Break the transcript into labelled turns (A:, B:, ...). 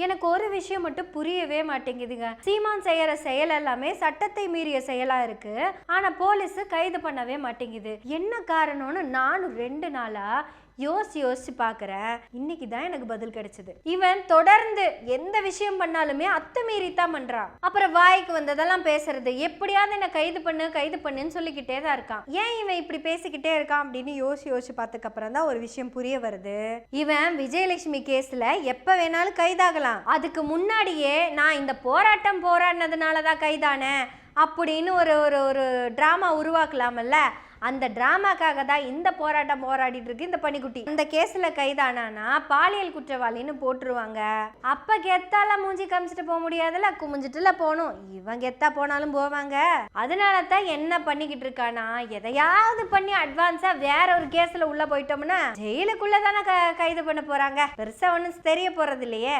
A: எனக்கு ஒரு விஷயம் மட்டும் புரியவே மாட்டேங்குதுங்க. சீமான் செய்யற செயல் எல்லாமே சட்டத்தை மீறிய செயலா இருக்கு. ஆனா போலீஸ் கைது பண்ணவே மாட்டேங்குது. என்ன காரணம்னு நானும் 2 நாளா யோசிச்சு பாக்குறேன். இன்னைக்கு தான் எனக்கு பதில் கிடைச்சது. இவன் தொடர்ந்து எந்த விஷயம் பண்ணாலுமே அத்துமீறித்தான் பண்றான். அப்புறம் வாய்க்கு வந்ததெல்லாம் பேசுறது, எப்படியாவது என்ன கைது பண்ணுன்னு சொல்லிக்கிட்டே தான் இருக்கான். ஏன் இவன் இப்படி பேசிக்கிட்டே இருக்கான் அப்படின்னு யோசிச்சு பார்த்ததுக்கு அப்புறம் தான் ஒரு விஷயம் புரிய வருது. இவன் விஜயலட்சுமி கேஸ்ல எப்ப வேணாலும் கைதாகலாம். அதுக்கு முன்னாடியே நான் இந்த போராடினதுனாலதான் கைதானேன் அப்படின்னு ஒரு டிராமா உருவாக்கலாமல்ல. அந்த டிராமாக்காக தான் இந்த போராட்டம் போராடிட்டு இருக்கு இந்த பனிக்குட்டி. இந்த கேஸ்ல கைதானா பாலியல் குற்றவாளின்னு போட்டுருவாங்க. அப்ப கெத்தால மூஞ்சி காமிச்சிட்டு போக முடியாதுல, குமிஞ்சிட்டுல போகணும். இவன் கெத்தா போனாலும் போவாங்க. அதனால தான் என்ன பண்ணிக்கிட்டு இருக்கானா, எதையாவது பண்ணி அட்வான்ஸா வேற ஒரு கேஸ்ல உள்ள போயிட்டோம்னா ஜெயிலுக்குள்ள தானே கைது பண்ண போறாங்க. பெருசா ஒன்னும் தெரிய போறது இல்லையே.